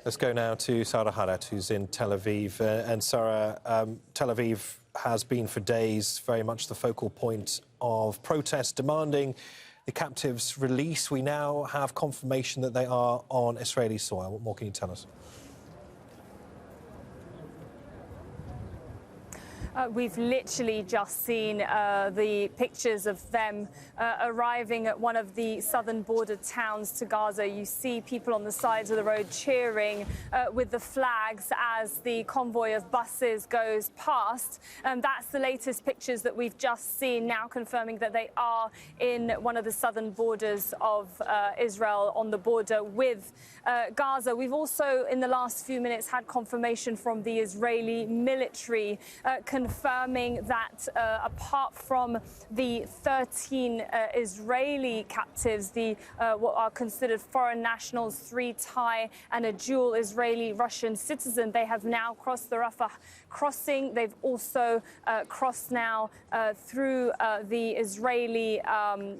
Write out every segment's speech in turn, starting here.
Let's go now to Sara, who's in Tel Aviv. And Sara, Tel Aviv has been for days very much the focal point of protests demanding the captives' release. We now have confirmation that they are on Israeli soil. What more can you tell us? We've literally just seen the pictures of them arriving at one of the southern border towns to Gaza. You see people on the sides of the road cheering with the flags as the convoy of buses goes past. That's the latest pictures that we've just seen, now confirming that they are in one of the southern borders of Israel on the border with Gaza. We've also, in the last few minutes, had confirmation from the Israeli military confirming that apart from the 13 Israeli captives, what are considered foreign nationals, 3 Thai and a dual Israeli-Russian citizen, they have now crossed the Rafah crossing. They've also crossed now through the Israeli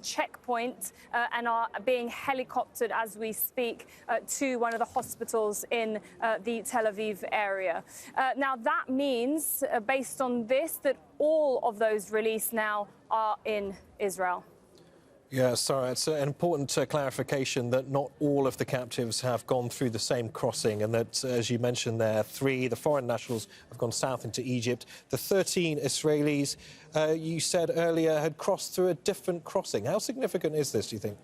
checkpoint and are being helicoptered as we speak to one of the hospitals in the Tel Aviv area. Now that means, based on this, that all of those released now are in Israel. Yeah, sorry, it's an important clarification that not all of the captives have gone through the same crossing, and that, as you mentioned there, 3, the foreign nationals, have gone south into Egypt. The 13 Israelis, you said earlier, had crossed through a different crossing. How significant is this, do you think?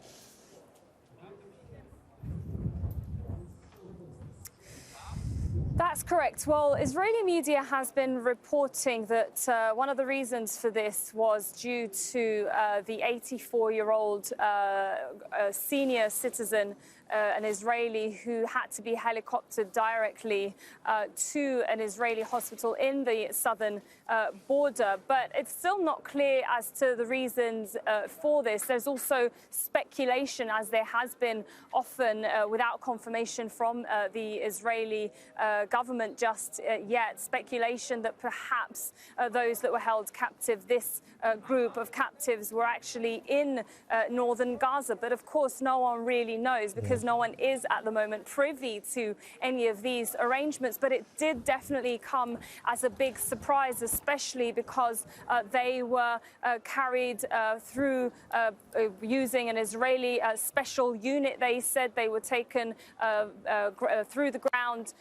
That's correct. Well, Israeli media has been reporting that one of the reasons for this was due to the 84-year-old senior citizen, an Israeli, who had to be helicoptered directly to an Israeli hospital in the southern border. But it's still not clear as to the reasons for this. There's also speculation, as there has been often without confirmation from the Israeli government just yet, speculation that perhaps those that were held captive, this group of captives, were actually in Northern Gaza. But of course, no one really knows, because no one is at the moment privy to any of these arrangements. But it did definitely come as a big surprise, especially because they were carried through using an Israeli special unit. They said they were taken through the ground,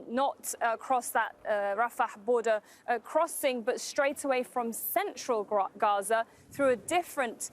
not across that Rafah border crossing, but straight away from central Gaza through a different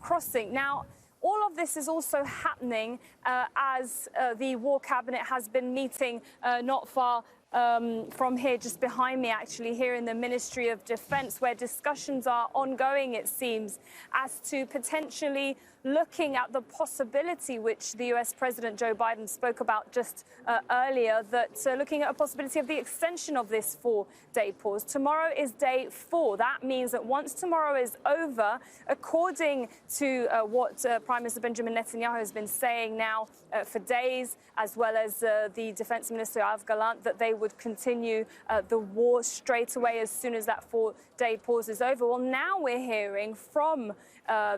crossing. Now, all of this is also happening as the War Cabinet has been meeting not far from here, just behind me, actually, here in the Ministry of Defense, where discussions are ongoing, it seems, as to potentially looking at the possibility, which the US President Joe Biden spoke about just earlier, that looking at a possibility of the extension of this 4-day pause. Tomorrow is day 4. That means that once tomorrow is over, according to what Prime Minister Benjamin Netanyahu has been saying now for days, as well as the Defense Minister Yoav Gallant, that they would continue the war straight away as soon as that 4-day pause is over. Well, now we're hearing from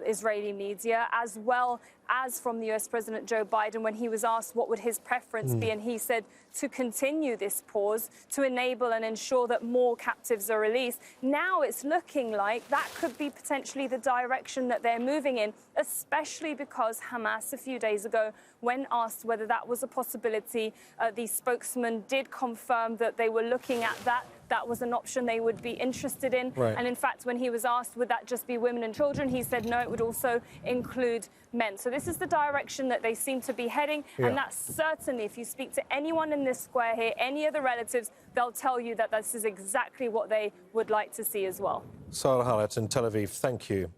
Israeli media, as well as from the US President Joe Biden, when he was asked what would his preference be, and he said to continue this pause to enable and ensure that more captives are released. Now it's looking like that could be potentially the direction that they're moving in, especially because Hamas, a few days ago, when asked whether that was a possibility, the spokesman did confirm that they were looking at that. That was an option they would be interested in. Right. And in fact, when he was asked, would that just be women and children, he said, no, it would also include men. So this is the direction that they seem to be heading. Yeah. And that's certainly, if you speak to anyone in this square here, any of the relatives, they'll tell you that this is exactly what they would like to see as well. Sara in Tel Aviv, thank you.